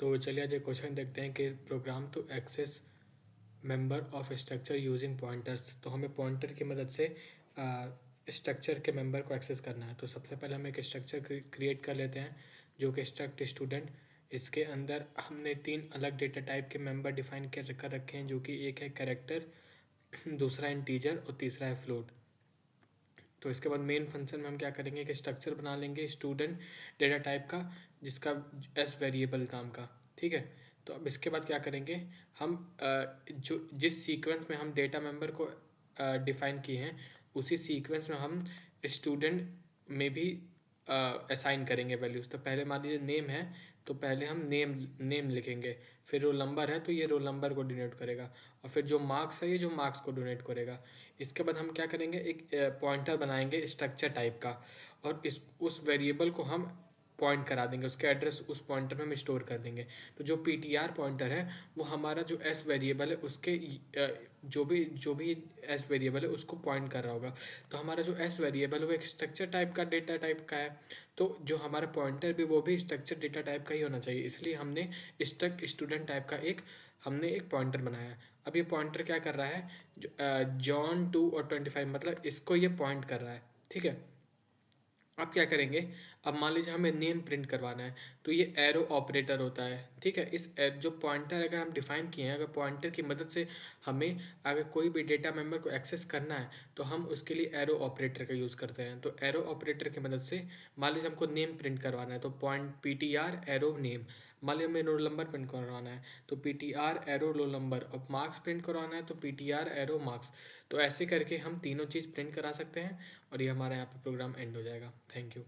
तो चलिए आज एक क्वेश्चन देखते हैं कि program to access member of structure using pointers. तो हमें पॉइंटर की मदद से स्ट्रक्चर के मेंबर को एक्सेस करना है। तो सबसे पहले हम एक स्ट्रक्चर क्रिएट कर लेते हैं जो कि स्ट्रक्ट स्टूडेंट। इसके अंदर हमने 3 अलग डेटा टाइप के मेंबर डिफाइन कर रखे हैं, जो कि एक है कैरेक्टर, दूसरा इंटीजर और तीसरा है फ्लोट। तो इसके बाद मेन फंक्शन में हम क्या करेंगे कि स्ट्रक्चर बना लेंगे स्टूडेंट डेटा टाइप का, जिसका एस वेरिएबल नाम का। ठीक है। तो अब इसके बाद क्या करेंगे, हम जो जिस सीक्वेंस में हम डेटा मेंबर को डिफाइन किए हैं उसी सीक्वेंस में हम स्टूडेंट में भी असाइन करेंगे वैल्यूज़। तो पहले मान लीजिए नेम है, तो पहले हम नेम लिखेंगे। फिर रोल नंबर है तो ये रोल नंबर को डिनोट करेगा, और फिर जो मार्क्स है ये जो मार्क्स को डोनेट करेगा। इसके बाद हम क्या करेंगे, एक पॉइंटर बनाएंगे स्ट्रक्चर टाइप का, और इस उस वेरिएबल को हम पॉइंट करा देंगे, उसके एड्रेस उस पॉइंटर में हम स्टोर कर देंगे। तो जो पीटीआर पॉइंटर है वो हमारा जो एस वेरिएबल है उसके जो भी एस वेरिएबल है उसको पॉइंट कर रहा होगा। तो हमारा जो एस वेरिएबल है वो एक स्ट्रक्चर टाइप का डेटा टाइप का है, तो जो हमारा पॉइंटर भी वो भी स्ट्रक्चर डेटा टाइप का ही होना चाहिए। इसलिए हमने स्ट्रक्ट स्टूडेंट टाइप का हमने एक पॉइंटर बनाया। अब ये पॉइंटर क्या कर रहा है, जॉन 2 और 25, मतलब इसको ये पॉइंट कर रहा है। ठीक है। अब क्या करेंगे, अब मान लीजिए हमें नेम प्रिंट करवाना है, तो ये एरो ऑपरेटर होता है। ठीक है। जो पॉइंटर अगर हम डिफाइन किए हैं, अगर पॉइंटर की मदद से हमें अगर कोई भी डेटा मेंबर को एक्सेस करना है तो हम उसके लिए एरो ऑपरेटर का यूज़ करते हैं। तो एरो ऑपरेटर की मदद से मान लीजिए हमको नेम प्रिंट करवाना है, तो पॉइंट पीटीआर एरो नेम। मान लीजिए हमें रोल नंबर प्रिंट करवाना है तो पीटीआर एरो रोल नंबर, और मार्क्स प्रिंट करवाना है तो पीटीआर एरो मार्क्स। तो ऐसे करके हम तीनों चीज़ प्रिंट करा सकते हैं, और ये हमारे यहाँ पे प्रोग्राम एंड हो जाएगा। Thank you.